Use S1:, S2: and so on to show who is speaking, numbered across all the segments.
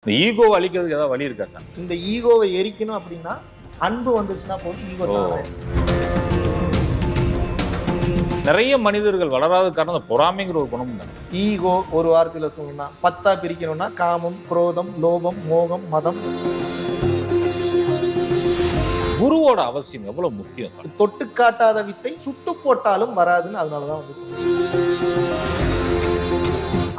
S1: இந்த ஈகோவை அழிக்கிறதுக்கு ஏதாவது வழி இருக்கா சார்?
S2: இந்த ஈகோவை எரிக்கணும் அப்படின்னா அன்பு வந்துச்சுன்னா போதும், ஈகோ
S1: நிறைய மனிதர்கள் வளராத காரணம் பொறாமைங்கிற ஒரு குணம் தான்.
S2: ஈகோ ஒரு வாரத்துல சொல்லணும்னா 10 பிரிக்கணும்னா காமம், குரோதம், லோபம், மோகம், மதம்.
S1: குருவோட அவசியம் எவ்வளவு முக்கியம் சார்?
S2: தொட்டு காட்டாத வித்தை சுட்டு போட்டாலும் வராதுன்னு அதனாலதான் வந்து சொல்லுங்க.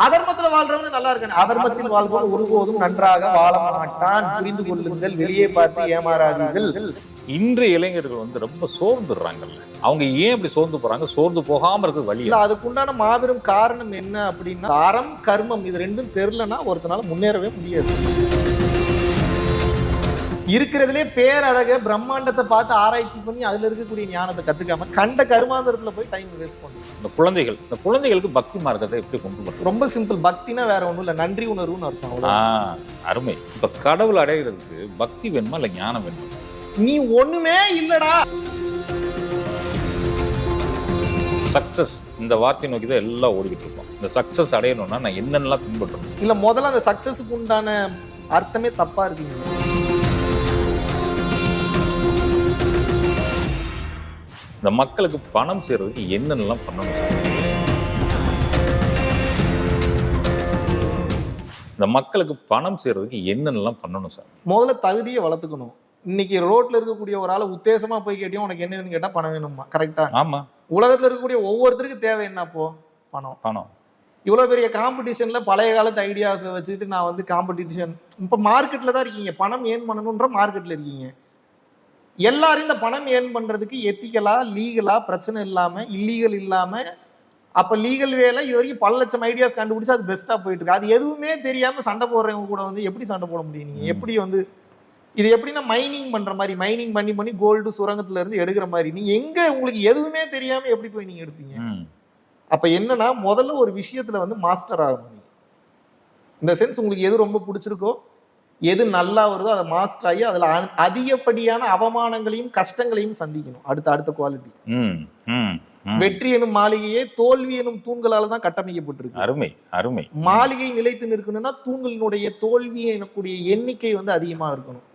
S2: அதர்மத்துல வாழ்றவங்க நல்லா இருக்காங்க. அதர்மத்தில் வாழ்வோம் ஒருபோதும் நன்றாக வாழ மாட்டான். புரிந்து கொள்ளுங்கள், வெளியே பார்த்து ஏமாறாதீர்கள்.
S1: இன்றைய இளைஞர்கள் வந்து ரொம்ப சோர்ந்துடுறாங்கல்ல, அவங்க ஏன் இப்படி சோர்ந்து போறாங்க? சோர்ந்து போகாம இருக்கிறது வழி
S2: இல்ல, அதுக்குண்டான மாபெரும் காரணம் என்ன அப்படின்னா, அறம் கர்மம் இது ரெண்டும் தெரியலன்னா ஒருத்தனால முன்னேறவே முடியாது. இருக்கிறதுலே பேரழக பிரம்மாண்டத்தை பார்த்து ஆராய்ச்சி பண்ணி அதுல இருக்கக்கூடிய ஞானத்தை கத்துக்காம கண்ட கருமாந்திரத்துல போய் டைம் வேஸ்ட் பண்ணும்.
S1: இந்த குழந்தைகளுக்கு பக்தி மார்க்கத்தை எப்படி கொண்டு போறது?
S2: ரொம்ப சிம்பிள். பக்தினா வேற ஒண்ணும் இல்ல, நன்றி உணர்வுன்னு அர்த்தம்.
S1: அருமை. இப்ப கடவுள் அடைகிறதுக்கு பக்தி வேணுமா இல்ல ஞானம் வேணுமா?
S2: நீ ஒண்ணுமே இல்லடா.
S1: சக்சஸ் இந்த வார்த்தை நோக்கி தான் எல்லாம் ஓடிக்கிட்டு இருக்கோம். இந்த சக்சஸ் அடையணும்னா நான் என்னென்னலாம் பின்பற்றணும்?
S2: இல்ல, முதல்ல அந்த சக்சஸுக்கு உண்டான அர்த்தமே தப்பா இருக்குங்க.
S1: இந்த மக்களுக்கு பணம் சேர்றதுக்கு என்னென்னலாம் பண்ணணும் சார்? இந்த மக்களுக்கு பணம் சேர்றதுக்கு என்னென்னலாம் பண்ணணும் சார்?
S2: முதல்ல தகுதியை வளர்த்துக்கணும். இன்னைக்கு ரோட்ல இருக்கக்கூடிய ஒரு ஆளை உத்தேசமா போய் கேட்டியும் உனக்கு என்ன வேணும்னு கேட்டா பணம் வேணுமா? கரெக்டா?
S1: ஆமா.
S2: உலகத்துல இருக்கக்கூடிய ஒவ்வொருத்தருக்கும் தேவை என்ன? அப்போ பணம். இவ்வளவு பெரிய காம்படிஷன்ல பழைய காலத்து ஐடியாஸை வச்சுக்கிட்டு நான் வந்து காம்படிஷன், இப்ப மார்க்கெட்ல தான் இருக்கீங்க. பணம் ஏன் பண்ணணும்ன்ற மார்க்கெட்ல இருக்கீங்க. எல்லாரும் இந்த பணம் ஏன் பண்றதுக்கு எத்திக்கலா, லீகலா, பிரச்சனை இல்லாம, இல்லீகல் இல்லாம, அப்ப லீகல் வேலை இது வரைக்கும் பல லட்சம் ஐடியாஸ் கண்டுபிடிச்சு அது பெஸ்டா போயிட்டு இருக்கு. அது எதுவுமே தெரியாம சண்டை போடுறவங்க கூட வந்து எப்படி சண்டை போட முடியும்? நீங்க எப்படி வந்து இது எப்படின்னா மைனிங் பண்ற மாதிரி, மைனிங் பண்ணி கோல்டு சுரங்கத்துல இருந்து எடுக்கிற மாதிரி. நீங்க எங்க உங்களுக்கு எதுவுமே தெரியாம எப்படி போய் நீங்க எடுப்பீங்க? அப்ப என்னன்னா, முதல்ல ஒரு விஷயத்துல வந்து மாஸ்டர் ஆகணும். இந்த சென்ஸ் உங்களுக்கு எது ரொம்ப பிடிச்சிருக்கோ, எது நல்லா வருதோ அதை மாஸ்டர் ஆகி அதுல அதிகப்படியான அவமானங்களையும் கஷ்டங்களையும் சந்திக்கணும். அடுத்த குவாலிட்டி. வெற்றி எனும் மாளிகையே தோல்வி எனும் தூண்களால தான் கட்டமைக்கப்பட்டிருக்கு.
S1: அருமை அருமை.
S2: மாளிகை நிலைத்து நிற்கணும்னா தூண்களினுடைய தோல்வி எனக்கூடிய எண்ணிக்கை வந்து அதிகமா இருக்கணும்.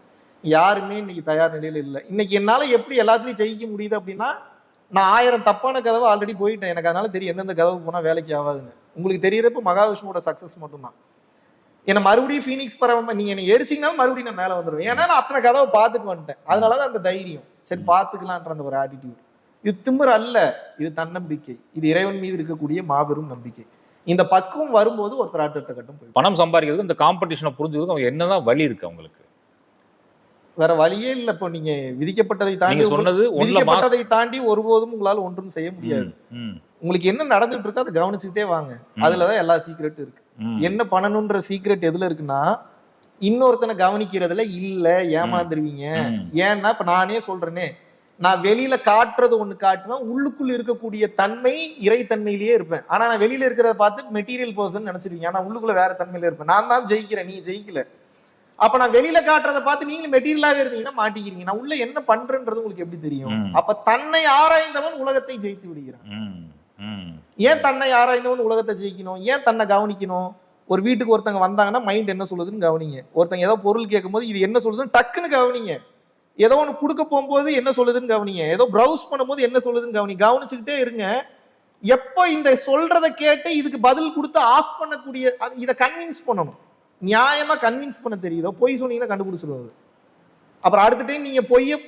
S2: யாருமே இன்னைக்கு தயார் நிலையில இல்லை. இன்னைக்கு என்னால எப்படி எல்லாத்துலயும் ஜெயிக்க முடியுது அப்படின்னா, நான் 1000 தப்பான கதவை ஆல்ரெடி போயிட்டேன். எனக்கு அதனால தெரியும் எந்தெந்த கதவுக்கு போனா வேலைக்கு ஆகாதுன்னு. உங்களுக்கு தெரியறப்ப மகாவிஷ்ணுவோட சக்சஸ் மட்டும்தான். என்ன மறுபடியும் ஃபீனிக்ஸ் பறவை நீங்க என்ன எரிச்சிங்கனாலும் மறுபடியும் நான் மேல வந்துடுவேன். ஏன்னா நான் அத்தனை கதவை பார்த்துட்டு வந்துட்டேன். அதனாலதான் அந்த தைரியம். சரி பார்த்துக்கலான்ற அந்த ஒரு ஆட்டிடியூட். இது திமிர் அல்ல, இது தன்னம்பிக்கை. இது இறைவன் மீது இருக்கக்கூடிய மாபெரும் நம்பிக்கை. இந்த பக்குவம் வரும்போது ஒருத்தர் அடுத்த கட்டம் போய்
S1: பணம் சம்பாதிக்கிறதுக்கு இந்த காம்படிஷனை புரிஞ்சுக்கிறதுக்கு அவங்க என்னதான் வழி இருக்கு அவங்களுக்கு?
S2: வேற வழியே இல்ல. இப்போ நீங்க விதிக்கப்பட்டதை தாண்டி ஒருபோதும் உங்களால ஒன்றும் செய்ய முடியாது. உங்களுக்கு என்ன நடந்துட்டு இருக்கோ அதை கவனிச்சுக்கிட்டே வாங்க. அதுலதான் எல்லா சீக்ரெட்டும் இருக்கு. என்ன பண்ணணும்ன்ற சீக்ரெட் எதுல இருக்குன்னா, இன்னொருத்தனை கவனிக்கிறதுல இல்ல, ஏமாந்துருவீங்க. ஏன்னா இப்ப நானே சொல்றேனே, நான் வெளியில காட்டுறது ஒண்ணு காட்டுவேன், உள்ளுக்குள்ள இருக்கக்கூடிய தன்மை இறைத்தன்மையிலேயே இருப்பேன். ஆனா நான் வெளியில இருக்கிறத பார்த்து மெட்டீரியல் பர்சன் நினைச்சிருக்கீங்க. ஆனா உள்ளுக்குள்ள வேற தன்மையில இருப்பேன். நான் தான் ஜெயிக்கிறேன், நீ ஜெயிக்கல. அப்ப நான் வெளியில காட்டுறதை பார்த்து நீங்களும் மெட்டீரியலாவே இருந்தீங்கன்னா மாட்டிக்கிறீங்க. நான் உள்ள என்ன பண்றேன்றது உங்களுக்கு எப்படி தெரியும்? அப்ப தன்னை ஆராய்ந்தவன் உலகத்தை ஜெயித்து விடுகிறான். ஏன் தன்னை ஆராய்ந்தவன் உலகத்தை ஜெயிக்கணும்? ஏன் தன்னை கவனிக்கணும்? ஒரு வீட்டுக்கு ஒருத்தங்க வந்தாங்கன்னா மைண்ட் என்ன சொல்லுதுன்னு கவனிங்க. ஒருத்தங்க ஏதோ பொருள் கேட்கும் போது இது என்ன சொல்லுதுன்னு டக்குன்னு கவனிங்க. ஏதோ ஒண்ணு கொடுக்க போகும்போது என்ன சொல்லுதுன்னு கவனிங்க. ஏதோ ப்ரௌஸ் பண்ணும்போது என்ன சொல்லுதுன்னு கவனிச்சுக்கிட்டே இருங்க. எப்போ இந்த சொல்றதை கேட்டு இதுக்கு பதில் கொடுத்து ஆஃப் பண்ணக்கூடிய இதை கன்வின்ஸ் பண்ணணும். நியாயமா கன்வின்ஸ் பண்ண தெரியுதோ, பொய் சொன்னீங்கன்னா கண்டுபிடிச்சிருவாரு. அப்புறம் அடுத்த டைம் நீங்க பொய்ய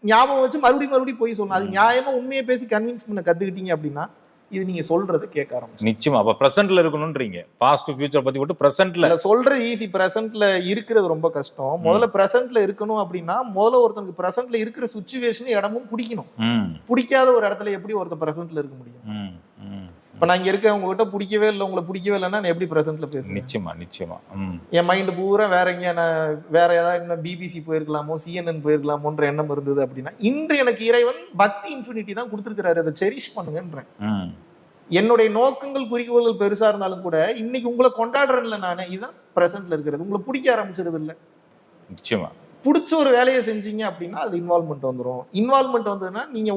S2: ஞாபகம் வச்சு மறுபடியும் பொய் சொல்லணும். அது நியாயமா உண்மையை பேசி கன்வின்ஸ் பண்ண கத்துக்கிட்டீங்க அப்படின்னா இது நீங்க சொல்றது கேட்க ஆரம்பிச்சு.
S1: நிச்சயமா அப்ப பிரசன்ட்ல இருக்கணும்ன்றீங்க. பாஸ்ட் ஃபியூச்சர் பத்தி மட்டும் பிரசன்ட்ல
S2: சொல்றது ஈஸி, பிரசன்ட்ல இருக்கிறது ரொம்ப கஷ்டம். முதல்ல பிரசன்ட்ல இருக்கணும் அப்படின்னா முதல்ல ஒருத்தனுக்கு பிரசன்ட்ல இருக்கிற சிச்சுவேஷன் இடமும் பிடிக்கணும். பிடிக்காத ஒரு இடத்துல எப்படி ஒருத்தர் பிரசன்ட்ல இருக்க முடியும்? இப்ப நான் இங்க இருக்க உங்ககிட்ட பிடிக்கவே இல்லை, உங்களை பிடிக்கவே இல்லைன்னா நான் எப்படி பிரசன்ட்ல பேசுறேன்?
S1: நிச்சயமா
S2: என் மைண்ட் பூரா வேற எங்க, நான் வேற ஏதாவது இன்னும் பிபிசி போயிருக்கலாமோ, சிஎன்என் போயிருக்கலாமோன்ற எண்ணம் இருந்தது அப்படின்னா, இன்று எனக்கு இறைவன் பக்தி இன்ஃபினிட்டி தான் கொடுத்துருக்கிறாரு. அதை செரிஷ் பண்ணுங்கன்றேன். என்னுடைய நோக்கங்கள் குறிக்கோள்கள் பெருசா இருந்தாலும் கூட இன்னைக்கு உங்களை கொண்டாடுறேன்ல நானே, இதுதான் பிரசன்ட்ல இருக்கிறது. உங்களை பிடிக்க ஆரம்பிச்சிருது இல்லை.
S1: நிச்சயமா
S2: பிடிச்ச ஒரு வேலையை செஞ்சீங்க அப்படின்னா அது இன்வால்மெண்ட் வந்துடும். இன்வால்மெண்ட் வந்ததுன்னா நீங்க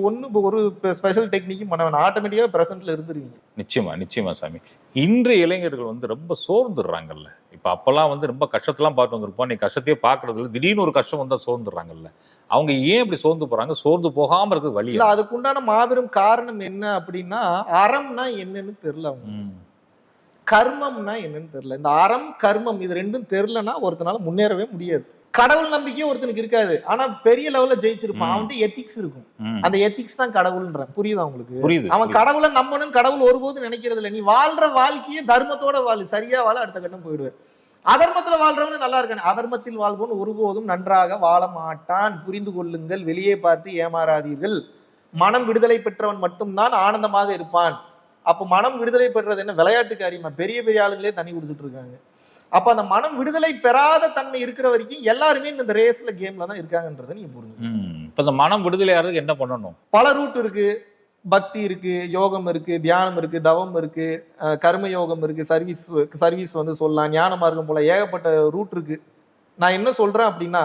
S2: ஒரு ஸ்பெஷல் டெக்னிக்கும் பண்ண வேணாம், ஆட்டோமேட்டிக்காக பிரசன்ட்ல இருந்துருவீங்க.
S1: நிச்சயமா சாமி. இன்றைய இளைஞர்கள் வந்து ரொம்ப சோர்ந்துடுறாங்கல்ல. இப்ப அப்பெல்லாம் வந்து ரொம்ப கஷ்டத்தெல்லாம் பார்த்து வந்திருப்போம். நீ கஷ்டத்தையே பார்க்கறது இல்லை. திடீர்னு ஒரு கஷ்டம் வந்தா சோர்ந்துடுறாங்கல்ல. அவங்க ஏன் இப்படி சோர்ந்து போறாங்க? சோர்ந்து போகாம இருக்கு வழி
S2: இல்ல அதுக்குண்டான மாபெரும் காரணம் என்ன அப்படின்னா அறம்னா என்னன்னு தெரியல அவங்க. கர்மம்னா என்னன்னு தெரியல. இந்த அறம் கர்மம் இது ரெண்டும் தெரியலன்னா ஒருத்தனால முன்னேறவே முடியாது. கடவுள் நம்பிக்கையே ஒருத்தனுக்கு இருக்காது. ஆனா பெரிய லெவல்ல ஜெயிச்சிருப்பான். அவன்கிட்ட எத்திக்ஸ் இருக்கும். அந்த எத்திக்ஸ் தான் கடவுள்ன்ற. புரியுதா உங்களுக்கு?
S1: புரியுது.
S2: அவன் கடவுளை நம்பணும் கடவுள் ஒருபோதும் நினைக்கிறது இல்லை. நீ வாழ்ற வாழ்க்கையே தர்மத்தோட வாழு. சரியா வாழ அடுத்த கட்டம் போயிடுவேன். அதர்மத்துல வாழ்றவங்க நல்லா இருக்கானே. அதர்மத்தில் வாழ்வோன் ஒருபோதும் நன்றாக வாழ மாட்டான். புரிந்து கொள்ளுங்கள். வெளியே பார்த்து ஏமாறாதீர்கள். மனம் விடுதலை பெற்றவன் மட்டும்தான் ஆனந்தமாக இருப்பான். அப்ப மனம் விடுதலை பெற்றது என்ன விளையாட்டு காரியமா? பெரிய பெரிய ஆளுங்களே தண்ணி குடிச்சிட்டு இருக்காங்க. அப்ப அந்த மனம் விடுதலை பெறாத தன்மை இருக்கிற வரைக்கும் எல்லாருமே இந்த ரேஸ்ல கேம்ல தான் இருக்காங்கன்றதை நீங்க புரிஞ்சுக்கணும்.
S1: இப்ப இந்த மனம் விடுதலை ஆகிறதுக்கு என்ன பண்ணணும்?
S2: பல ரூட் இருக்கு. பக்தி இருக்கு, யோகம் இருக்கு, தியானம் இருக்கு, தவம் இருக்கு, கர்ம யோகம் இருக்கு, சர்வீஸ் வந்து சொல்லலாம், ஞான மார்க்கம் போல ஏகப்பட்ட ரூட் இருக்கு. நான் என்ன சொல்றேன் அப்படின்னா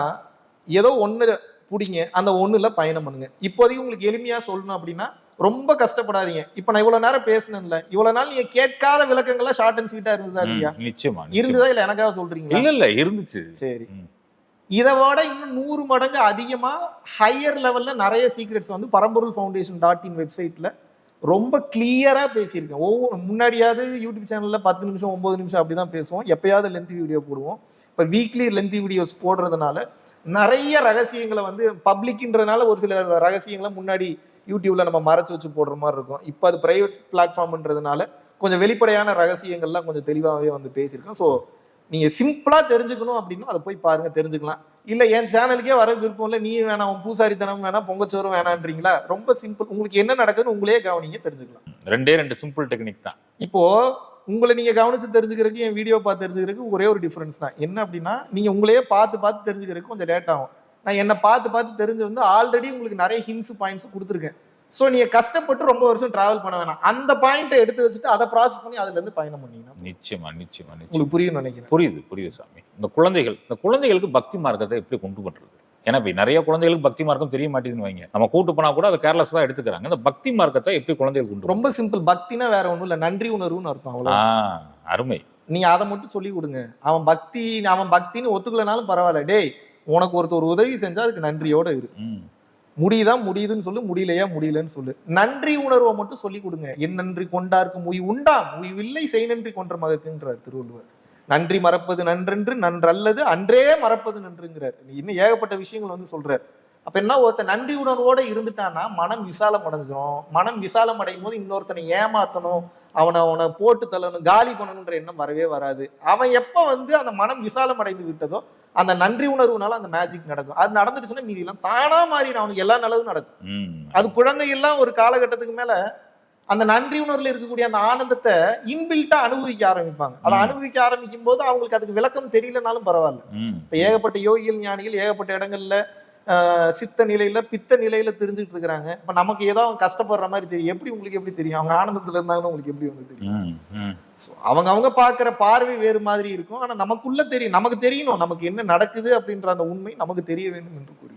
S2: ஏதோ ஒண்ணு பிடிங்க, அந்த ஒண்ணுல பயணம் பண்ணுங்க. இப்போதைக்கு உங்களுக்கு எளிமையா சொல்லணும் அப்படின்னா ரொம்ப கஷ்டப்படாதீங்க. இப்ப நான் இவ்வளவு நேரம் பேசணும்ல, இவ்வளவு நாள் நீங்க கேட்காத விளக்கங்கள்லாம் ஷார்ட் அண்ட் ஸ்வீட்டா இருந்ததா இல்லையா?
S1: நிச்சயமா
S2: இருந்ததா இல்ல எனக்காக சொல்றீங்களா?
S1: இல்ல இருந்துச்சு.
S2: சரி, இதை விட இன்னும் 100 மடங்கு அதிகமா ஹையர் லெவல்ல நிறைய சீக்ரெட்ஸ் வந்து பரம்பொருள் ஃபவுண்டேஷன்.in வெப்சைட்ல ரொம்ப கிளியரா பேசியிருக்கேன். ஒவ்வொரு முன்னாடியாவது யூடியூப் சேனல்ல 10 நிமிஷம் 9 நிமிஷம் அப்படிதான் பேசுவோம். எப்பயாவது லென்த் வீடியோ போடுவோம். இப்ப வீக்லி லென்த் வீடியோஸ் போடுறதுனால நிறைய ரகசியங்களை வந்து பப்ளிக்ன்றதுனால ஒரு சில ரகசியங்களை முன்னாடி யூடியூப்ல நம்ம மறைச்சு வச்சு போடுற மாதிரி இருக்கும். இப்போ அது பிரைவேட் பிளாட்ஃபார்ம்ன்றதுனால கொஞ்சம் வெளிப்படையான ரகசியங்கள்லாம் கொஞ்சம் தெளிவாகவே வந்து பேசியிருக்கோம். ஸோ நீங்க சிம்பிளா தெரிஞ்சுக்கணும் அப்படின்னா அதை போய் பாருங்க, தெரிஞ்சுக்கலாம். இல்ல என் சேனலுக்கே வர விருப்பம் இல்லை, நீ வேணாம், பூசாரித்தனம் வேணாம், பொங்கச்சோறும் வேணான்றீங்களா? ரொம்ப சிம்பிள். உங்களுக்கு என்ன நடக்குதுன்னு உங்களே கவனிங்க, தெரிஞ்சுக்கலாம்.
S1: 2 சிம்பிள் டெக்னிக் தான்.
S2: இப்போ உங்களை நீங்க கவனிச்சு தெரிஞ்சுக்கிறதுக்கு என் வீடியோ பார்த்து தெரிஞ்சுக்கிறதுக்கு ஒரே ஒரு டிஃபரன்ஸ் தான். என்ன அப்படின்னா நீங்க உங்களையே பார்த்து தெரிஞ்சுக்கிறதுக்கு கொஞ்சம் லேட் ஆகும். நான் என்ன பார்த்து தெரிஞ்சு வந்து ஆல்ரெடி உங்களுக்கு நிறைய ஹிண்ட்ஸ் பாயிண்ட்ஸ் கொடுத்துருக்கேன். ஸோ நீங்க கஷ்டப்பட்டு ரொம்ப வருஷம் டிராவல் பண்ண வேணாம். அந்த பாயிண்ட்டை எடுத்து வச்சுட்டு அதை ப்ராசஸ் பண்ணி அதுல இருந்து பயணம் பண்ணீங்கன்னா
S1: நிச்சயமா
S2: உங்களுக்கு புரியும் நினைக்கிறேன்.
S1: புரியுது சாமி. இந்த குழந்தைகளுக்கு பக்தி மார்க்கத்தை எப்படி கொண்டு பண்றது? ஏன்னா இப்ப நிறைய குழந்தைகளுக்கு பக்தி மார்க்கம் தெரிய மாட்டேங்குதுன்னு வைங்க. நம்ம கூட்டு போனா கூட அதை கேர்லெஸ் தான் எடுத்துக்கிறாங்க. இந்த பக்தி மார்க்கத்தை எப்படி குழந்தைகள் கொண்டு?
S2: ரொம்ப சிம்பிள். பக்தினா வேற ஒண்ணும் இல்ல, நன்றி உணர்வுன்னு அர்த்தம். அவ்வளவு.
S1: அருமை.
S2: நீங்க அதை மட்டும் சொல்லி கொடுங்க. அவன் பக்தின்னு ஒத்துக்கலனாலும் பரவாயில்ல. டேய், உனக்கு ஒருத்தர் உதவி செஞ்சா அதுக்கு நன்றியோட இரு. முடியுதுன்னு சொல்லு, முடியலன்னு சொல்லு. நன்றி உணர்வை மட்டும் சொல்லி கொடுங்க. என் நன்றி கொண்டார்க்கும் உய் உண்டாம், உய்வில்லை செய் நன்றி கொன்ற மகற்குன்றார் திருவள்ளுவர். நன்றி மறப்பது நன்றென்று, நன்றல்லது அன்றே மறப்பது நன்றுங்கிறார். இன்னும் ஏகப்பட்ட விஷயங்கள் வந்து சொல்றாரு. அப்ப என்ன, ஒருத்தன் நன்றி உணர்வோட இருந்துட்டான்னா மனம் விசாலம் அடைஞ்சிடும். மனம் விசாலம் அடையும் போது இன்னொருத்தனை ஏமாத்தணும், அவனை போட்டு தள்ளணும், காலி பண்ணணுன்ற எண்ணம் வரவே வராது. அவன் எப்ப வந்து அந்த மனம் விசாலம் அடைந்து விட்டதோ அந்த நன்றி உணர்வுனால அந்த மேஜிக் நடக்கும். அது நடந்துச்சுன்னா மீதி எல்லாம் தானா மாறிடும். அவனுக்கு எல்லா நல்லதும் நடக்கும். அது குழந்தை எல்லாம் ஒரு காலகட்டத்துக்கு மேல அந்த நன்றி உணர்வுல இருக்கக்கூடிய அந்த ஆனந்தத்தை இன்பில்ட்டா அனுபவிக்க ஆரம்பிப்பாங்க. அதை அனுபவிக்க ஆரம்பிக்கும் போது அவங்களுக்கு அதுக்கு விளக்கம் தெரியலனாலும் பரவாயில்ல. இப்ப ஏகப்பட்ட யோகிகள் ஞானிகள் ஏகப்பட்ட இடங்கள்ல சித்த நிலையில பித்த நிலையில தெரிஞ்சுட்டு இருக்கிறாங்க. இப்ப நமக்கு ஏதோ அவங்க கஷ்டப்படுற மாதிரி தெரியும். எப்படி உங்களுக்கு எப்படி தெரியும்? அவங்க ஆனந்தத்துல இருந்தாங்கன்னு உங்களுக்கு எப்படி வந்து தெரியும்? அவங்க பாக்குற பார்வை வேறு மாதிரி இருக்கும். ஆனா நமக்குள்ள தெரியும், நமக்கு தெரியணும் நமக்கு என்ன நடக்குது அப்படின்ற அந்த உண்மை நமக்கு தெரிய வேண்டும் என்று கூறி.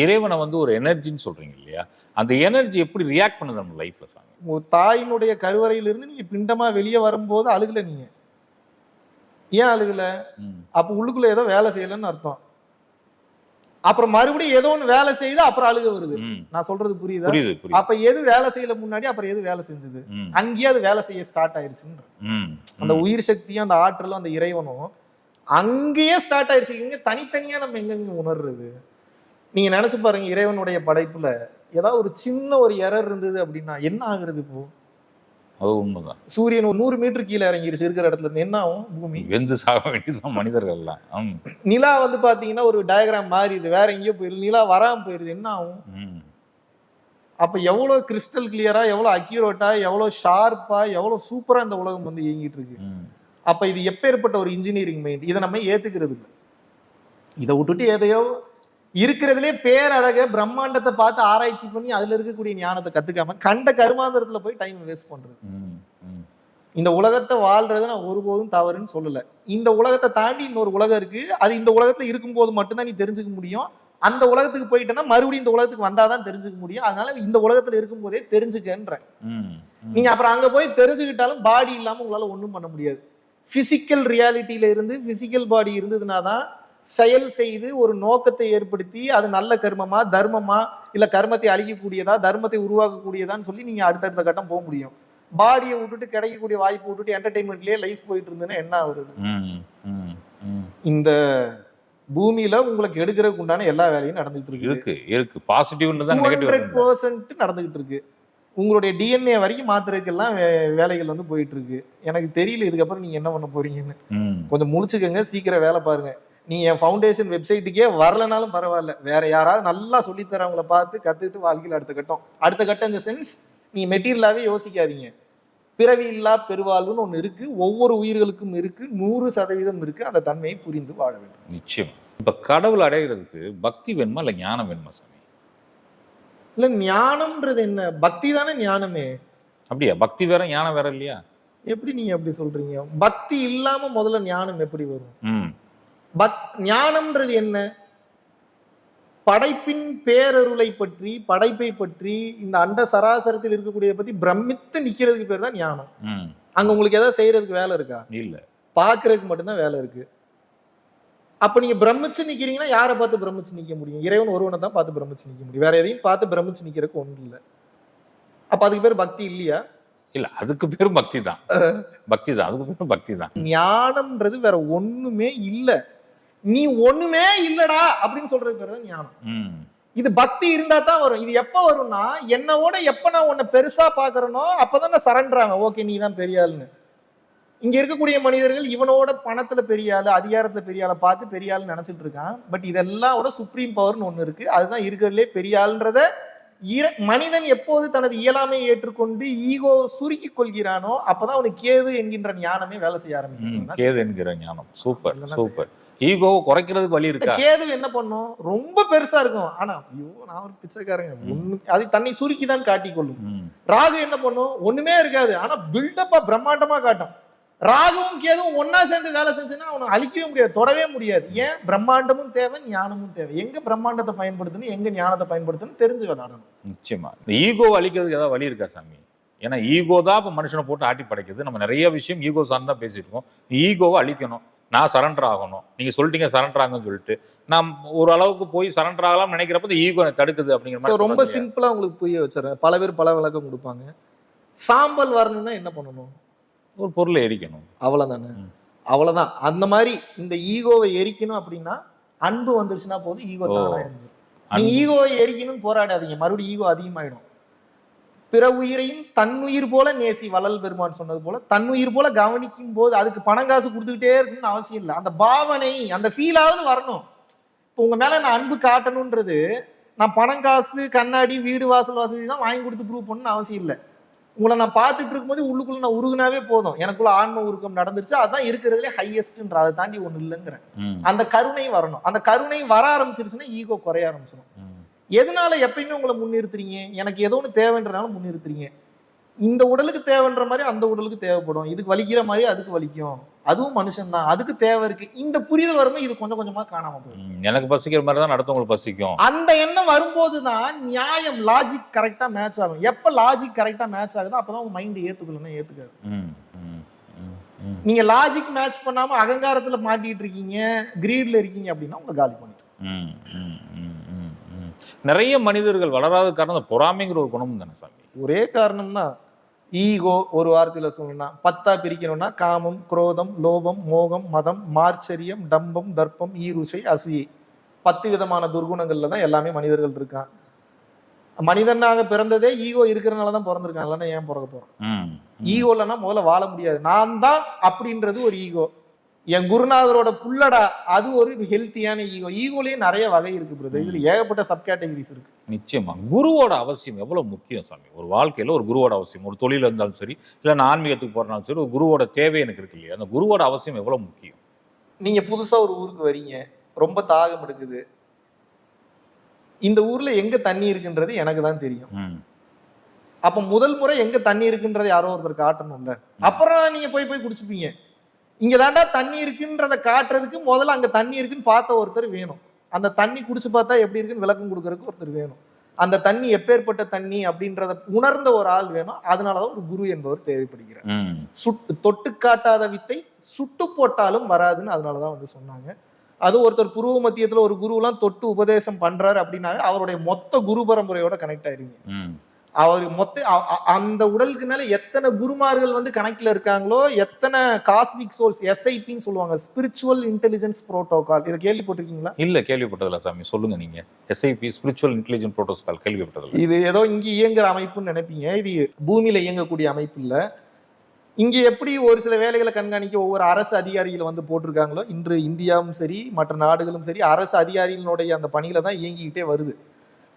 S1: இறைவனை வந்து ஒரு எனர்ஜின்னு சொல்றீங்க இல்லையா? அந்த எனர்ஜி எப்படி ரியாக்ட் பண்ணுது நம்ம லைஃப்ல? சாமி,
S2: தாயினுடைய கருவறையிலிருந்து நீங்க பிண்டமா வெளியே வரும்போது அழுகல. நீங்க ஏன் அழுகல? அப்ப உள்ளுக்குள்ள ஏதோ வேலை செய்யலன்னு அர்த்தம். அப்புறம் மறுபடியும் ஏதோ ஒண்ணு வேலை செய்யுது, அப்புறம் அழுக வருது. நான் சொல்றது புரியுதா? அப்ப எது வேலை செய்யல முன்னாடி, அப்புறம் எது வேலை செஞ்சது? அங்கேயே அது வேலை செய்ய ஸ்டார்ட் ஆயிடுச்சுன்ற அந்த உயிர் சக்தியும் அந்த ஆற்றலும் அந்த இறைவனும் அங்கேயே ஸ்டார்ட் ஆயிடுச்சு. இங்க தனித்தனியா நம்ம எங்க உணர்றது? நீங்க நினைச்சு பாருங்க, இறைவனுடைய படைப்புல ஏதாவது ஒரு சின்ன ஒரு எரர் இருந்தது அப்படின்னா என்ன ஆகுறது? இப்போ
S1: அது உண்மைதான்.
S2: சூரியன் 100 மீட்டர் கீழே இறங்கிருச்சு இருக்கிற இடத்துல இருந்து, என்ன ஆகும்? பூமி
S1: வெந்து சாக வேண்டியதுதான் மனிதர்கள்லாம்.
S2: நிலா வந்து பாத்தீங்கன்னா ஒரு டயக்ராம் மாறிடுது, வேற எங்கேயோ போயிருது, நிலா வராம போயிருது, என்ன ஆகும்? அப்ப எவ்வளவு கிறிஸ்டல் கிளியரா, எவ்வளவு அக்யூரேட்டா, எவ்வளவு ஷார்ப்பா, எவ்வளவு சூப்பரா இந்த உலகம் வந்து இயங்கிட்டு இருக்கு. அப்ப இது எப்பேற்பட்ட ஒரு இன்ஜினியரிங் மைண்ட். இதை நம்ம ஏத்துக்கிறது இல்லை. இதை விட்டுட்டு எதையோ இருக்கிறதுலே பேரழக பிரம்மாண்டத்தை பார்த்து ஆராய்ச்சி பண்ணி அதுல இருக்கக்கூடிய ஞானத்தை கத்துக்காம கண்ட கருமாந்திரத்துல போய் டைம் வேஸ்ட் பண்றது. இந்த உலகத்தை வாழ்றதை நான் ஒருபோதும் தவறுன்னு சொல்லல. இந்த உலகத்தை தாண்டி இன்னொரு உலகம் இருக்கு. அது இந்த உலகத்துல இருக்கும்போது மட்டும்தான் நீ தெரிஞ்சுக்க முடியும். அந்த உலகத்துக்கு போயிட்டேன்னா மறுபடியும் இந்த உலகத்துக்கு வந்தாதான் தெரிஞ்சுக்க முடியும். அதனால இந்த உலகத்துல இருக்கும் போதே தெரிஞ்சுக்கன்ற. நீங்க அப்புறம் அங்க போய் தெரிஞ்சுக்கிட்டாலும் பாடி இல்லாம உங்களால ஒண்ணும் பண்ண முடியாது. பிசிக்கல் ரியாலிட்டியில இருந்து பிசிக்கல் பாடி இருந்ததுனா தான் செயல் செய்து ஒரு நோக்கத்தை ஏற்படுத்தி அது நல்ல கர்மமா தர்மமா இல்ல கர்மத்தை அழிக்கக்கூடியதா தர்மத்தை உருவாக்கக்கூடியதான்னு சொல்லி நீங்க அடுத்தடுத்த கட்டம் போக முடியும். பாடியை விட்டுட்டு கிடைக்கக்கூடிய வாய்ப்பு விட்டுட்டு என்டர்டைன்மெண்ட்லயே லைஃப் போயிட்டு இருந்ததுன்னா என்ன ஆகுறது? இந்த பூமியில உங்களுக்கு எடுக்கிறதுக்கு உண்டான எல்லா வேலையும் நடந்துகிட்டு
S1: இருக்கு பாசிட்டிவ்ன்றது
S2: 200% நடந்துகிட்டு இருக்கு. உங்களுடைய டிஎன்ஏ வரைக்கும் மாத்துறதுக்கெல்லாம் வேலைகள் வந்து போயிட்டு இருக்கு. எனக்கு தெரியல இதுக்கப்புறம் நீங்க என்ன பண்ண போறீங்கன்னு. கொஞ்சம் முழிச்சுக்கங்க, சீக்கிரம் வேலை பாருங்க. நீ என் ஃபவுண்டேஷன் வெப்சைட்டுக்கே வரலனாலும் பரவாயில்ல, வேற யாராவது நல்லா சொல்லித்தரவங்களை பார்த்து கத்துக்கிட்டு வாழ்க்கையில் அடுத்த கட்டம் இந்த சென்ஸ் நீ மெட்டீரியலாவே யோசிக்காதீங்க. பிறவி இல்லா பெருவாழ்வுன்னு ஒண்ணு இருக்கு, ஒவ்வொரு உயிர்களுக்கும் இருக்கு, 100% இருக்கு. அந்த தன்மையை புரிந்து வாழ வேண்டும்.
S1: நிச்சயம். இப்ப கடவுள் அடைகிறதுக்கு பக்தி வேணுமா இல்ல ஞானம் வேணுமா சாமி?
S2: இல்ல ஞானம்ன்றது என்ன? பக்தி தானே ஞானமே.
S1: அப்படியா? பக்தி வேற ஞானம் வேற இல்லையா?
S2: எப்படி நீங்க அப்படி சொல்றீங்க? பக்தி இல்லாம முதல்ல ஞானம் எப்படி வரும்? ஞானம்ன்றது என்ன? படைப்பின் பேரருளை பற்றி, படைப்பை பற்றி, இந்த அண்ட சராசரத்தில் இருக்கக்கூடிய பத்தி பிரமித்து நிக்கிறதுக்கு பேர் தான் ஞானம். அங்க உங்களுக்கு ஏதாவது செய்யறதுக்கு வேலை இருக்கா? இல்ல, பாக்குறதுக்கு மட்டும்தான் வேலை இருக்கு. அப்ப நீங்க பிரமிச்சு நிக்கிறீங்கன்னா யாரை பார்த்து பிரமிச்சு நிக்க முடியும்? இறைவன் ஒருவனை தான் பார்த்து பிரமிச்சு நிக்க முடியும். வேற எதையும் பார்த்து பிரமிச்சு நிக்கிறதுக்கு ஒன்றும் இல்லை. அப்ப அதுக்கு பேர் பக்தி இல்லையா? இல்ல, அதுக்கு பேரும் பக்தி தான். பக்தி தான், அதுக்கு பேரும் பக்தி தான். ஞானம்ன்றது வேற ஒண்ணுமே இல்ல. நீ ஒண்ணுமே இல்லடா அப்படின்னு சொல்றது பேர் தான் ஞானம். இது பக்தி இருந்தா தான் வரும். இது எப்ப வரும்னா, என்னோட எப்ப நான் உன்னை பெருசா பாக்குறேனோ அப்பதான் நான் சரண்டர் ஆவேன். ஓகே, நீ தான் பெரிய ஆளுன்னு. இங்க இருக்கக்கூடிய மனிதர்கள் இவனோட பணத்துல பெரிய ஆளு, அதிகாரத்துல பெரிய ஆளை பார்த்து பெரிய ஆளுன்னு நினைச்சிட்டு இருக்கான். பட் இதெல்லாம் சுப்ரீம் பவர்னு ஒண்ணு இருக்கு. அதுதான் இருக்கிறதுலே பெரிய ஆளுன்றத மனிதன் எப்போது தனது இயலாமையை ஏற்றுக்கொண்டு ஈகோ சுருக்கி கொள்கிறானோ அப்பதான் அவனுக்கு கேது என்கின்ற ஞானமே வேலை செய்ய ஆரம்பிக்கும். கேது என்கிற ஞானம். Super super. ஈகோ குறைக்கிறதுக்கு வழி இருக்கு. கேது என்ன பண்ணும்? ரொம்ப பெருசா இருக்கும். ஆனா ஐயோ நான் ஒரு பிச்சைக்காரங்க, அது தன்னை சுருக்கிதான் காட்டிக்கொள்ளும். ராகு என்ன பண்ணும்? ஒண்ணுமே இருக்காது, ஆனா பில்டப்பா பிரம்மாண்டமா காட்டும். ராகுவும் கேதுவும் ஒன்னா சேர்ந்து வேலை செஞ்சுன்னா அவனை அழிக்கவே முடியாது, தொடவே முடியாது. ஏன்? பிரம்மாண்டமும் தேவை, ஞானமும் தேவை. எங்க பிரம்மாண்டத்தை பயன்படுத்தணும், எங்க ஞானத்தை பயன்படுத்தணும் தெரிஞ்சு விளையாடணும். நிச்சயமா. இந்த ஈகோ அழிக்கிறதுக்கு ஏதாவது வழி இருக்கா சாமி? ஏன்னா ஈகோ தான் இப்ப மனுஷனை போட்டு ஆட்டி படைக்குது. நம்ம நிறைய விஷயம் ஈகோ சார்ந்து தான் பேசிட்டு இருக்கோம். ஈகோவை அழிக்கணும், நான் சரண்டர் ஆகணும். நீங்க சொல்லிட்டீங்க சரண்டர் ஆகுன்னு சொல்லிட்டு, நான் ஒரு அளவுக்கு போய் சரண்டர் ஆகலாம் நினைக்கிறப்ப இந்த ஈகோ தடுக்குது அப்படிங்கிற மாதிரி. ரொம்ப சிம்பிளா உங்களுக்கு புரிய வச்சுறேன். பல பேர் பல விளக்கம் கொடுப்பாங்க. சாம்பல் வரணும்னா என்ன பண்ணணும்? ஒரு பொருளை எரிக்கணும், அவ்வளவுதானே. அவ்வளவுதான். அந்த மாதிரி இந்த ஈகோவை எரிக்கணும் அப்படின்னா அன்பு வந்துருச்சுன்னா போதும், ஈகோ தானா எரிஞ்சிடும். நீங்க ஈகோவை எரிக்கணும்னு போராடாதீங்க, மறுபடியும் ஈகோ அதிகமாயிடும். பிற உயிரையும் தன்னுயிர் போல நேசி, வள்ளல் பெருமான் சொன்னது போல தன்னுயிர் போல கவனிக்கும் போது அதுக்கு பணம் காசு கொடுத்துக்கிட்டே இருக்கணும்னு அவசியம் இல்லை. அந்த பாவனை, அந்த ஃபீலாவது வரணும். இப்போ உங்க மேல நான் அன்பு காட்டணும்ன்றது நான் பணம் காசு கண்ணாடி வீடு வாசல் வசதி தான் வாங்கி கொடுத்து ப்ரூவ் பண்ணணும்னு அவசியம் இல்லை. உங்களை நான் பார்த்துட்டு இருக்கும்போது உள்ளுக்குள்ள நான் உருகுனாவே போதும், எனக்குள்ள ஆன்ம உருக்கம் நடந்துருச்சு, அதுதான் இருக்கிறதுலே ஹையஸ்ட்ன்ற. அதை தாண்டி ஒண்ணு இல்லைங்கிறேன். அந்த கருணை வரணும். அந்த கருணை வர ஆரம்பிச்சிருச்சுன்னா ஈகோ குறைய ஆரம்பிச்சிடும். எதனால எப்பயுமே உங்களை முன்னிறுத்துறீங்க? எனக்கு ஏதோ ஒன்று தேவைன்றனால முன்னிறுத்துறீங்க. இந்த உடலுக்கு தேவைன்ற மாதிரி அந்த உடலுக்கு தேவைப்படும், இதுக்கு வலிக்கிற மாதிரி அதுக்கு வலிக்கும், அதுவும் மனுஷன் தான், அதுக்கு தேவை இருக்கு. இந்த புரிதல் வரும்போது இது கொஞ்சம் கொஞ்சமா காணாம போகும். எனக்கு பசிக்கிற மாதிரி தான் அடுத்தவங்களுக்கு பசிக்கும். அந்த எண்ணம் வரும்போதுதான் நியாயம், லாஜிக் கரெக்டா மேட்ச் ஆகும். எப்ப லாஜிக் கரெக்டா மேட்ச் ஆகுதோ அப்பதான் உங்க மைண்ட் ஏத்துக்கலன்னா ஏத்துக்காது. நீங்க லாஜிக் மேட்ச் பண்ணாம அகங்காரத்துல மாட்டிட்டு இருக்கீங்க, கிரீட்ல இருக்கீங்க அப்படின்னா உங்களை காலி பண்ணிட்டு. நிறைய மனிதர்கள் வளராத காரணம் பொறாமைங்கிற ஒரு குணமும் தானே சாமி? ஒரே காரணம் தான். ஈகோ ஒரு வார்த்தையில சொல்லணும்னா 10 பிரிக்கணும்னா காமம், குரோதம், லோபம், மோகம், மதம், மார்ச்சரியம், டம்பம், தர்ப்பம், ஈருஷை, அசூயை, 10 விதமான துர்குணங்கள்ல தான் எல்லாமே மனிதர்கள் இருக்கான். மனிதனாக பிறந்ததே ஈகோ இருக்கிறனாலதான் பிறந்திருக்கான், இல்லைன்னா ஏன் பிறக்க போறோம்? ஈகோ இல்லைன்னா முதல்ல வாழ முடியாது. நான் தான் அப்படின்றது ஒரு ஈகோ. என் குருநாதரோட புள்ளடா, அது ஒரு ஹெல்த்தியான ஈகோ. ஈகோலயே நிறைய வகை இருக்கு பிரதர், இதுல ஏகப்பட்ட சப் கேட்டகரிஸ் இருக்கு. நிச்சயமா. குருவோட அவசியம் எவ்வளவு முக்கியம் சாமி? ஒரு வாழ்க்கையில ஒரு குருவோட அவசியம், ஒரு தொழில் இருந்தாலும் சரி, இல்ல நான் ஆன்மீகத்துக்கு போறனாலும் சரி, ஒரு குருவோட தேவை எனக்கு இருக்கு இல்லையா? அந்த குருவோட அவசியம் எவ்வளவு முக்கியம்? நீங்க புதுசா ஒரு ஊருக்கு வரீங்க, ரொம்ப தாகம் எடுக்குது, இந்த ஊர்ல எங்க தண்ணி இருக்குன்றது எனக்கு தான் தெரியும். அப்ப முதல் முறை எங்க தண்ணி இருக்குன்றது யாரோ ஒருத்தர் காட்டணும்ல, அப்புறம் நீங்க போய் குடிச்சுப்பீங்க. இங்க தாண்டா தண்ணி இருக்குன்றத காட்டுறதுக்கு முதல்ல அங்க தண்ணி இருக்குன்னு பார்த்த ஒருத்தர் வேணும். அந்த தண்ணி குடிச்சு பார்த்தா எப்படி இருக்குன்னு விளக்கம் கொடுக்கறதுக்கு ஒருத்தர் வேணும். அந்த தண்ணி எப்பேற்பட்ட தண்ணி அப்படின்றத உணர்ந்த ஒரு ஆள் வேணும். அதனாலதான் ஒரு குரு என்பவர் தேவைப்படுகிறார். தொட்டு காட்டாத வித்தை சுட்டு போட்டாலும் வராதுன்னு அதனாலதான் வந்து சொன்னாங்க. அது ஒருத்தர் புருவ மத்தியத்துல ஒரு குரு எல்லாம் தொட்டு உபதேசம் பண்றாரு அப்படின்னாவே அவருடைய மொத்த குரு பரம்பரையோட கனெக்ட் ஆயிருவீங்க. அவர் அந்த உடலுக்கு மேல எத்தனை குருமார்கள் வந்து கனெக்ட்ல இருக்காங்களோ, எத்தனை காஸ்மிக் சோல்ஸ், SIPன்னு சொல்லுவாங்க, ஸ்பிரிச்சுவல் இன்டெலிஜென்ஸ் புரோட்டோகால். இதை கேள்விப்பட்டிருக்கீங்களா?
S1: இல்ல, கேள்விப்பட்டதில்ல சாமி, சொல்லுங்க நீங்க. SIP, ஸ்பிரிச்சுவல் இன்டெலிஜென்ஸ் புரோட்டோகால் கேள்விப்பட்டதில்ல.
S2: இது ஏதோ இங்க இயங்குற அமைப்புன்னு நினைப்பீங்க. இது பூமியில இயங்கக்கூடிய அமைப்பு இல்ல. இங்க எப்படி ஒரு சில வேலைகளை கண்காணிக்க ஒவ்வொரு அரசு அதிகாரிகளை வந்து போட்டிருக்காங்களோ, இன்று இந்தியாவும் சரி மற்ற நாடுகளும் சரி அரசு அதிகாரிகளுடைய அந்த பணியில தான் இயங்கிக்கிட்டே வருது.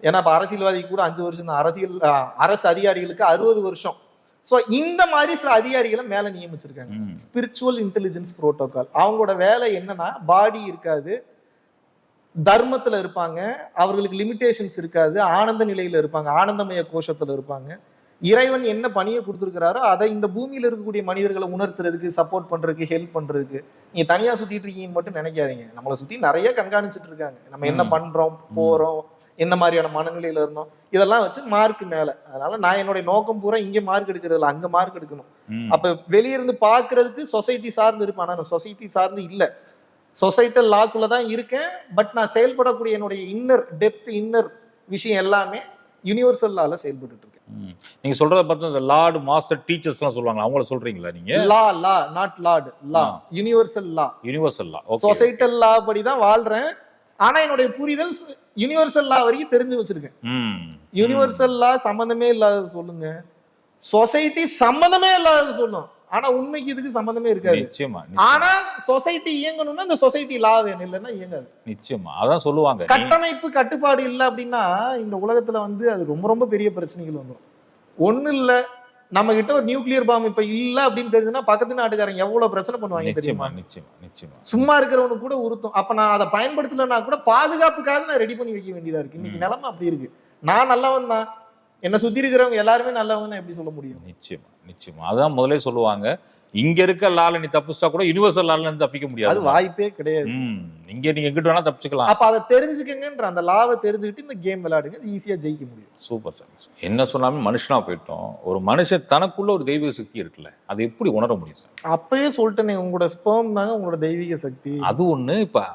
S2: ஏன்னா இப்ப அரசியல்வாதி கூட 5 வருஷம் தான், அரசு அதிகாரிகளுக்கு 60 வருஷம். சோ இந்த மாதிரி சில அதிகாரிகளை மேல நியமிச்சிருக்காங்க. Spiritual intelligence protocol. அவங்களோட வேலை என்னன்னா, பாடி இருக்காது, தர்மத்துல இருப்பாங்க, அவர்களுக்கு லிமிடேஷன்ஸ் இருக்காது, ஆனந்த நிலையில இருப்பாங்க, ஆனந்தமய கோஷத்துல இருப்பாங்க. இறைவன் என்ன பணியை கொடுத்துருக்கிறாரோ அதை இந்த பூமியில இருக்கக்கூடிய மனிதர்களை உணர்த்துறதுக்கு, சப்போர்ட் பண்றதுக்கு, ஹெல்ப் பண்றதுக்கு. நீங்க தனியா சுத்திட்டு இருக்கீங்கன்னு மட்டும் நினைக்காதீங்க. நம்மளை சுத்தி நிறைய கண்காணிச்சுட்டு இருக்காங்க. நம்ம என்ன பண்றோம், போறோம், என்ன மாதிரியான மனநிலையில இருந்தோம், இதெல்லாம் வச்சு மார்க் மேல. அதனால நான் என்னுடைய நோக்கம் பூரா இங்க மார்க் எடுக்கிறதுல அங்க மார்க் எடுக்கணும். அப்ப வெளியிருந்து பாக்குறதுக்கு சொசைட்டி சார்ந்து இருப்பேன். ஆனா சொசைட்டி சார்ந்து இல்ல, சொசைட்டல் லாக்குள்ளதான் இருக்கேன். பட் நான் செயல்படக்கூடிய என்னுடைய இன்னர் டெப்த், இன்னர் விஷயம் எல்லாமே யூனிவர்சல் லால செயல்பட்டு இருக்கேன்.
S1: நீங்க சொல்றத பார்த்தா இந்த லார்ட், மாஸ்டர், டீச்சர்ஸ் எல்லாம் சொல்லுவாங்க, அவங்கள சொல்றீங்களா நீங்க?
S2: Law not lord, law universal law.
S1: Universal law,
S2: societal law படிதான் வாழ்றேன். ஆனா என்னுடைய புரிதல் யூனிவர்சல் லா வரைக்கும் தெரிஞ்சு வச்சிருக்கேன். யூனிவர்சல் லா சம்பந்தமே இல்லாதது சொல்லுங்க, சொசைட்டி சம்பந்தமே இல்லாதது சொல்லும். ஆனா உண்மைக்கு இதுக்கு சம்பந்தமே இருக்காது.
S1: நிச்சயமா.
S2: ஆனா சொசைட்டி இயங்கணும்னா இந்த சொசைட்டி லா வேணும், இல்லைன்னா இயங்காது.
S1: நிச்சயமா, அதான் சொல்லுவாங்க.
S2: கட்டமைப்பு கட்டுப்பாடு இல்லை அப்படின்னா இந்த உலகத்துல வந்து அது ரொம்ப ரொம்ப பெரிய பிரச்சனைகள் வந்துடும். ஒண்ணு இல்ல, நம்ம கிட்ட ஒரு நியூக்ளியர் பாம் இப்ப இல்ல அப்படின்னு தெரிஞ்சுன்னா பக்கத்து நாட்டுக்காரங்க எவ்வளவு பிரச்சனை பண்ணுவாங்க தெரியுமா?
S1: நிச்சயமா.
S2: சும்மா இருக்கிறவனுக்கு கூட உறுத்தும். அப்ப நான் அதை பயன்படுத்தலைன்னா கூட பாதுகாப்புக்காக நான் ரெடி பண்ணி வைக்க வேண்டியதா இருக்கு. இன்னைக்கு நிலைமை அப்படி இருக்கு. நான் நல்லவன் தான், என்ன சுத்தி இருக்கிறவங்க எல்லாருமே நல்லவங்க எப்படி சொல்ல முடியும்?
S1: நிச்சயமா அதான் முதலே சொல்லுவாங்க, இங்க இருக்க லால நீ தப்பிச்சா கூட யூனிவர்சல் லால இருந்து தப்பிக்க முடியாது.
S2: அது வாய்ப்பே கிடையாது.
S1: இங்க நீங்க எங்கிட்ட வேணா தப்பிச்சுக்கலாம்.
S2: அப்ப அதை தெரிஞ்சுக்கங்கன்ற அந்த லாவை தெரிஞ்சுக்கிட்டு இந்த கேம் விளையாடுங்க, ஈஸியா ஜெயிக்க முடியும்.
S1: Super sir. என்ன சொன்னாலும் மனுஷனா போயிட்டோம், ஒரு மனுஷன் தனக்குள்ள ஒரு தெய்வீக சக்தி இருக்குல்ல, அது எப்படி உணர முடியும் சார்?
S2: அப்பயே சொல்லிட்டேனே, உங்களோட ஸ்பெர்ம் தாங்க உங்களோட தெய்வீக சக்தி.
S1: அது ஒண்ணு. இப்ப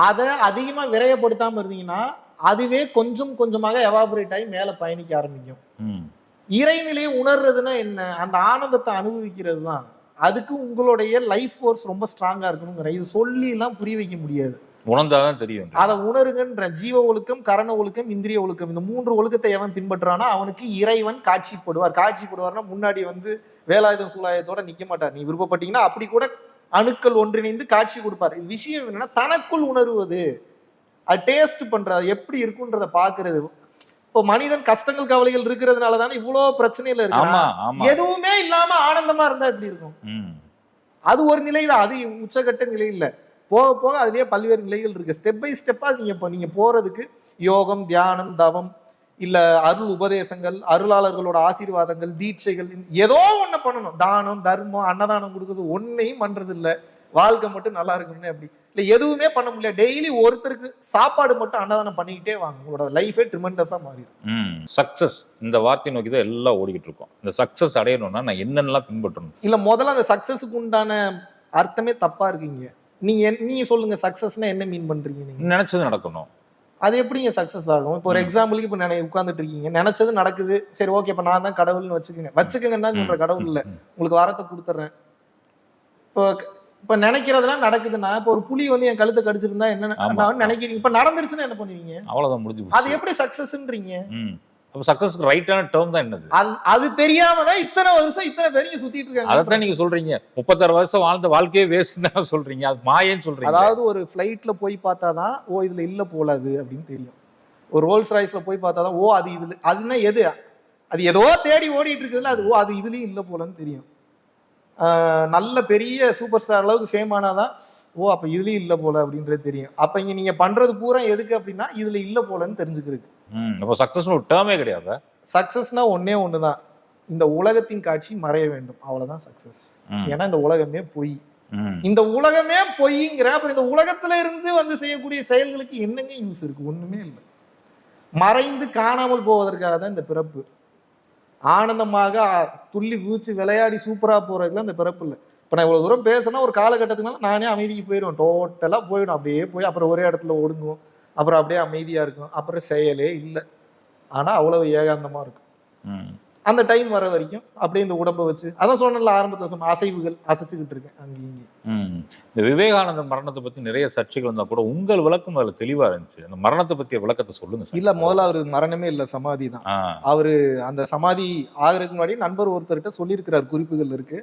S2: அதை அதிகமா விரயப்படுத்தாம இருந்தீங்கன்னா அதுவே கொஞ்சம் கொஞ்சமாக எவாபரேட் ஆகி மேல பயணிக்க ஆரம்பிக்கும். இறைநிலையை உணர்றதுன்னா என்ன? அந்த ஆனந்தத்தை அனுபவிக்கிறது தான். அதுக்கு உங்களுடைய லைஃப் ஃபோர்ஸ் ரொம்ப ஸ்ட்ராங்கா இருக்கணுங்கிற. இது சொல்லி எல்லாம் புரிய வைக்க முடியாது,
S1: உணர்ந்தாதான் தெரியும்.
S2: அதை உணருங்கன்ற. ஜீவ ஒழுக்கம், கரண ஒழுக்கம், இந்திரிய ஒழுக்கம், இந்த 3 ஒழுக்கத்தை எவன் பின்பற்றானோ அவனுக்கு இறைவன் காட்சிப்படுவார். காட்சிப்படுவார்னா முன்னாடி வந்து வேலாயுதம் சூலாயுதத்தோட நிக்க மாட்டார். நீ விருப்பப்பட்டீங்கன்னா அப்படி கூட அணுக்கள் ஒன்றிணைந்து காட்சி கொடுப்பார். விஷயம் என்னன்னா தனக்குள் உணர்வது, அது டேஸ்ட் பண்றது, எப்படி இருக்குன்றத பாக்குறது. இப்போ மனிதன் கஷ்டங்கள் கவலைகள் இருக்கிறதுனால தானே இவ்வளவு பிரச்சனையில இருக்கு. எதுவுமே இல்லாம ஆனந்தமா இருந்தா எப்படி இருக்கும்? அது ஒரு நிலைதான், அது உச்சகட்ட நிலை இல்ல. போக போக அதுலயே பல்வேறு நிலைகள் இருக்கு. ஸ்டெப் பை ஸ்டெப்பா நீங்க போறதுக்கு யோகம், தியானம், தவம், இல்ல அருள் உபதேசங்கள், அருளாளர்களோட ஆசீர்வாதங்கள், தீட்சைகள், ஏதோ ஒண்ணு பண்ணணும். தானம், தர்மம், அன்னதானம் கொடுக்குறது ஒன்னையும் பண்றது இல்ல. வாழ்க்கை மட்டும் நல்லா இருக்கணும்னு அப்படி இல்ல, எதுவுமே பண்ண முடியல. டெய்லி ஒருத்தருக்கு சாப்பாடு மட்டும் அன்னதானம் பண்ணிக்கிட்டே வாங்க, உங்களோட லைஃபே ட்ரிமெண்டஸா மாறிடும்.
S1: சக்சஸ் இந்த வார்த்தை நோக்கி தான் எல்லாம் ஓடிக்கிட்டு இருக்கோம். இந்த சக்சஸ் அடையணும்னா நான் என்னென்னலாம் பின்பற்றணும்?
S2: இல்ல, முதல்ல அந்த சக்சஸுக்கு உண்டான அர்த்தமே தப்பா இருக்கீங்க. நீங்க சொல்லுங்க, சக்சஸ்னா என்ன மீன் பண்றீங்க? நீங்க நினைச்சது
S1: நடக்கணும்.
S2: அது எப்படிங்க சக்சஸ் ஆகும்? இப்போ ஒரு எக்ஸாம்பிளுக்கு இப்ப உட்கார்ந்துட்டு இருக்கீங்க, நினைச்சது நடக்குது, சரி ஓகே, இப்ப நான் தான் கடவுள்னு வச்சுக்கங்கன்னு தான் சொல்ற. கடவுள் இல்ல, உங்களுக்கு வரத்தை கொடுத்துட்றேன். இப்ப நினைக்கிறதெல்லாம் நடக்குதுன்னா, இப்ப ஒரு புலி வந்து என் கழுத்தை கடிச்சிருந்தா என்ன நினைக்கிறீங்க? இப்ப நடந்துருச்சுன்னா என்ன பண்ணுவீங்க?
S1: அவ்வளவுதான், முடிஞ்சு.
S2: அது எப்படி சக்சஸ்ன்றீங்க?
S1: அப்ப சக்சஸ்க்கு ரைட்டான டேர்ம் தான் என்னது?
S2: அது தெரியாம தான் இத்தனை வருஷம் இத்தனை பேரும் சுத்திட்டு இருக்காங்க.
S1: அதான் நீங்க சொல்றீங்க 36 வருஷம் வாழ்ந்த வாழ்க்கையே வேஸ்ட் தான் சொல்றீங்க. அது மாயன்னு சொல்றீங்க.
S2: அதாவது ஒரு ஃபிளைட்ல போய் பார்த்தாதான் ஓ இதுல இல்ல போலாது அப்படின்னு தெரியும். ஒரு ரோல்ஸ் ராய்ஸ்ல போய் பார்த்தாதான் ஓ அது இதுல, அதுன்னா எது, அது ஏதோ தேடி ஓடிட்டு இருக்குதுல்ல, அது ஓ அது இதுலயும் இல்ல போலன்னு தெரியும். நல்ல பெரிய சூப்பர் ஸ்டார் அளவுக்கு ஃபேம் ஆனாதான் ஓ அப்ப இதுலயும் இல்ல போல அப்படின்றது தெரியும். அப்ப இங்க நீங்க பண்றது பூரா எதுக்கு அப்படின்னா இதுல இல்ல போலன்னு தெரிஞ்சுக்கிறதுக்கு.
S1: அப்ப சக்சஸ்னு ஒரு டேர்மே கிடையாது.
S2: சக்சஸ்னா ஒன்னே ஒண்ணுதான், இந்த உலகத்தின் காட்சி மறைய வேண்டும், அவ்வளவுதான் சக்சஸ். ஏன்னா இந்த உலகமே பொய். இந்த உலகமே பொய்ங்கிற, அப்புறம் இந்த உலகத்துல இருந்து வந்து செய்யக்கூடிய செயல்களுக்கு என்னங்க யூஸ் இருக்கு? ஒண்ணுமே இல்லை. மறைந்து காணாமல் போவதற்காக தான் இந்த பிறப்பு. ஆனந்தமாக துள்ளி குதிச்சு விளையாடி சூப்பரா போறதுக்குலாம் இந்த பிறப்பு இல்லை. இப்ப நான் இவ்வளவு தூரம் பேசினா ஒரு காலகட்டத்துக்கு மேல நானே அமைதிக்கு போயிடுவேன். டோட்டலா போயிடும். அப்படியே போய் அப்புறம் ஒரே இடத்துல ஒடுங்கும். அப்புறம் அப்படியே அமைதியா இருக்கும். அப்புறம் செயலே இல்லை. ஆனா அவ்வளவு ஏகாந்தமா இருக்கும். அந்த டைம் வர வரைக்கும் அப்படியே இந்த உடம்பை வச்சு, அதான் சொன்னல ஆரம்பத்துல சொன்ன அசைவுகள் அசைச்சுக்கிட்டு இருக்கேன் அங்கேயும்.
S1: இந்த விவேகானந்தர் மரணத்தை பத்தி நிறைய சர்ச்சைகள் இருந்தா கூட உங்கள் விளக்கம் அதுல தெளிவா இருந்துச்சு. அந்த மரணத்தை பத்திய விளக்கத்தை சொல்லுங்க சார்.
S2: இல்ல, முதல்ல அவரு மரணமே இல்ல, சமாதி தான். அவரு அந்த சமாதி ஆகிறதுக்கு முன்னாடி நண்பர் ஒருத்தர்கிட்ட சொல்லியிருக்கிறார், குறிப்புகள் இருக்கு.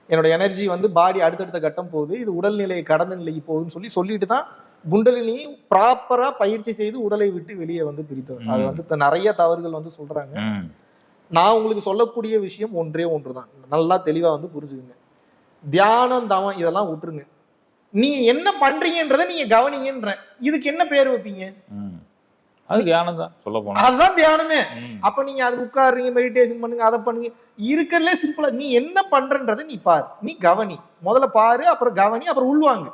S2: என்னோட எனர்ஜி வந்து பாடி அடுத்தடுத்த கட்டம் போகுது, இது உடல்நிலையை கடந்த நிலைக்கு போகுதுன்னு சொல்லிட்டு தான் குண்டலினி ப்ராப்பரா பயிற்சி செய்து உடலை விட்டு வெளியே வந்து பிரித்தவர். அது வந்து நிறைய தவறுகள் வந்து சொல்றாங்க. நான் உங்களுக்கு சொல்லக்கூடிய விஷயம் ஒன்றே ஒன்றுதான், நல்லா தெளிவா வந்து புரிஞ்சுக்குங்க. தியானம், தவம் இதெல்லாம் விட்டுருங்க. நீங்க என்ன பண்றீங்கன்றதை நீங்க கவனிங்கன்ற. இதுக்கு என்ன பேர் வைப்பீங்க?
S1: அது தியானம் தான் சொல்ல போனா.
S2: அதுதான் தியானமே. அப்ப நீங்க அது உட்காருங்க, மெடிடேஷன் பண்ணுங்க, அதை பண்ணுங்க. இருக்கிறதுலே சிம்பிளா நீ என்ன பண்றன்றதை நீ பாரு, நீ கவனி. முதல்ல பாரு, அப்புறம் கவனி, அப்புறம் உள்வாங்க.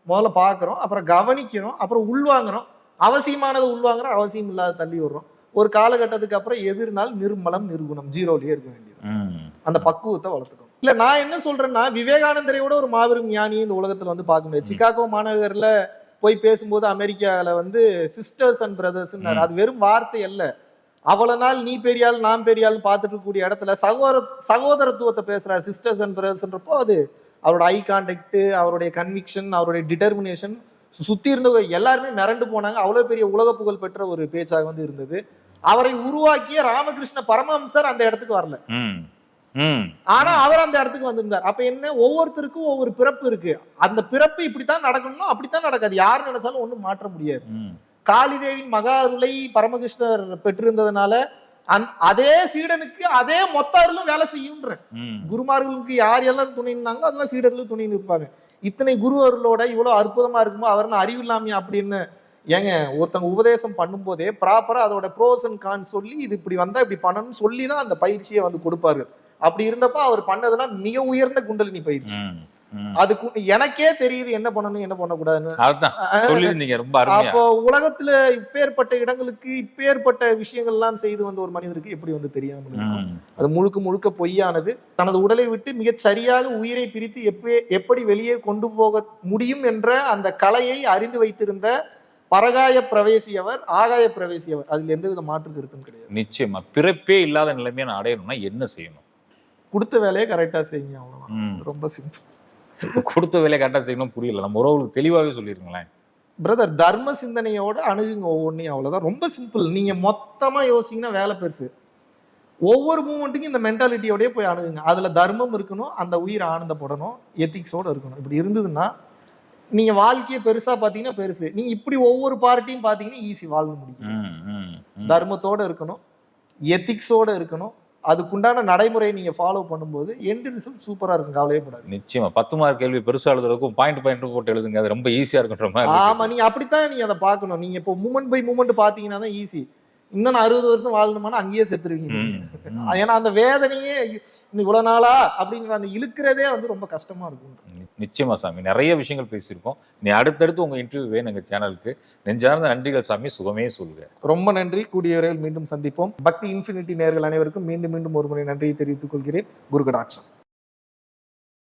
S2: முதல்ல பாக்குறோம், அப்புறம் கவனிக்கிறோம், அப்புறம் உள்வாங்குறோம். அவசியமானது உள்வாங்குறோம், அவசியம் இல்லாத தள்ளி விடுறோம். ஒரு காலகட்டத்துக்கு அப்புறம் எதிர்னால் நிர்மலம் நிர்குணம், ஜீரோலயே இருக்க வேண்டியது. அந்த பக்குவத்தை வளர்த்துக்கணும். இல்ல, நான் என்ன சொல்றேன்னா, விவேகானந்தரையோட ஒரு மாபெரும் ஞானியை இந்த உலகத்துல வந்து பார்க்க முடியாது. சிகாகோ மாநகர்ல போய் பேசும்போது அமெரிக்கால வந்து சிஸ்டர்ஸ் அண்ட் பிரதர்ஸ், அது வெறும் வார்த்தை அல்ல. அவ்வளவு நாள் நீ பெரியாள் நான் பெரியாள் பார்த்துட்டு இருக்கக்கூடிய இடத்துல சகோதரத்துவத்தை பேசுற சிஸ்டர்ஸ் அண்ட் பிரதர்ஸ்ன்றப்போ அது அவரோட ஐ கான்டாக்ட், அவருடைய கன்விக்ஷன், அவருடைய டிட்டர்மினேஷன், சுத்தி இருந்தவங்க எல்லாருமே மிரண்டு போனாங்க. அவ்வளவு பெரிய உலக புகழ் பெற்ற ஒரு பேச்சாக வந்து இருந்தது. அவரை உருவாக்கிய ராமகிருஷ்ண பரமஹம்சர் அந்த இடத்துக்கு வரல. ஆனா அவர் அந்த இடத்துக்கு வந்திருந்தார். அப்ப என்ன, ஒவ்வொருத்தருக்கும் ஒவ்வொரு பிறப்பு இருக்கு. அந்த பிறப்பு இப்படித்தான் நடக்கணும்னா அப்படித்தான் நடக்காது. யாரு நினைச்சாலும் ஒண்ணும் மாற்ற முடியாது. காளிதேவின் மகா அருளை பரமகிருஷ்ணர் பெற்றிருந்ததுனால அதே சீடனுக்கு அதே மொத்த அருளும் வேலை செய்யும்ன்ற. குருமார்களுக்கு யார் எல்லாம் துணை நின்னாங்களோ அதெல்லாம் சீடர்களும் துணை நிற்பாங்க. இத்தனை குரு அருளோட இவ்வளவு அற்புதமா இருக்குமோ அவர் அறிவு இல்லாமையா அப்படின்னு ஏங்க ஒருத்தங்க உபதேசம் பண்ணும் போதே ப்ராப்பரா அதோட ப்ரோஸ் அண்ட் கான்ஸ் சொல்லி இது இப்படி வந்தா இப்படி பண்ணணும்னு சொல்லி தான் அந்த பயிற்சியை வந்து கொடுப்பாரு. அப்படி இருந்தப்ப அவர் பண்ணதெல்லாம் மிக உயர்ந்த குண்டலினி பயிற்சி. அதுக்கு எனக்கே தெரியுது என்ன பண்ணணும் என்ன பண்ணக்கூடாதுன்னு. அப்போ உலகத்துல இப்பேற்பட்ட இடங்களுக்கு இப்பேற்பட்ட விஷயங்கள் எல்லாம் செய்து வந்த ஒரு மனிதருக்கு எப்படி வந்து தெரியாமல் இருக்கும்? அது முழுக்க முழுக்க பொய்யானது. தனது உடலை விட்டு மிகச் சரியாக உயிரை பிரித்து எப்படி வெளியே கொண்டு போக முடியும் என்ற அந்த கலையை அறிந்து வைத்திருந்த பரகாய பிரவேசியவர், ஆகாய பிரவேசியவர். அதுல எந்த வித மாற்று கருத்தும் கிடையாது.
S1: நிச்சயமா பிறப்பே இல்லாத நிலைமையை நான் அடையணும்னா என்ன செய்யணும்?
S2: கொடுத்த வேலையை கரெக்டா செய்யுங்க, அவ்வளவுதான். ரொம்ப சிம்பிள்.
S1: கொடுத்த வேலையை கரெக்டா செய்யணும் புரியல, நம்ம உறவுகளுக்கு தெளிவாவே சொல்லிருங்களேன்.
S2: பிரதர், தர்ம சிந்தனையோட அணுகுங்க ஒவ்வொன்றையும், அவ்வளவுதான். ரொம்ப சிம்பிள். நீங்க மொத்தமா யோசிங்கன்னா வேலை பெருசு. ஒவ்வொரு மூமெண்ட்டுக்கும் இந்த மென்டாலிட்டியோடய போய் அணுகுங்க. அதுல தர்மம் இருக்கணும், அந்த உயிர் ஆனந்தப்படணும், எத்திக்ஸோட இருக்கணும். இப்படி இருந்ததுன்னா நீங்க வாழ்க்கையை பெருசா பாத்தீங்கன்னா பெருசு. நீங்க இப்படி ஒவ்வொரு பார்ட்டியும் பாத்தீங்கன்னா ஈஸி வாழ முடியும். தர்மத்தோட இருக்கணும், எத்திக்ஸோட இருக்கணும், அதுக்குண்டான நடைமுறையை நீங்க ஃபாலோ பண்ணும்போது எண்ட் ரிசல்ட் சூப்பரா இருக்கும், கவலையப்படாது.
S1: நிச்சயமா 10 மார்க் கேள்வி பெருசா எழுதுறதுக்கும் பாயிண்ட் போட்டு எழுதுங்க, அது ரொம்ப ஈஸியா இருக்குன்ற மாதிரி.
S2: ஆமா, நீங்க அப்படித்தான் நீங்க அதை பார்க்கணும். நீங்க இப்போ மூமெண்ட் பை மூமெண்ட் பாத்தீங்கன்னா தான் ஈஸி. இன்னும் 60 வருஷம் வாழணுமானா அங்கேயே செத்துருவீங்க. ஏன்னா அந்த வேதனையே இவ்வளவு நாளா அப்படிங்கிற அந்த இழுக்கிறதே வந்து ரொம்ப கஷ்டமா இருக்கும்.
S1: நிச்சயமா சாமி, நிறைய விஷயங்கள் பேசியிருக்கோம். நீ அடுத்தடுத்து உங்க இன்டர்வியூ வேணும் எங்க சேனலுக்கு. நெஞ்சார்ந்த நன்றிகள் சாமி, சுகமே சொல்லுங்க. ரொம்ப நன்றி. கூடிய விரைவில் மீண்டும் சந்திப்போம். பக்தி இன்ஃபினிட்டி நேயர்கள் அனைவருக்கும் மீண்டும் மீண்டும் ஒரு முறை நன்றியை தெரிவித்துக் கொள்கிறேன். குரு கடாட்சம்.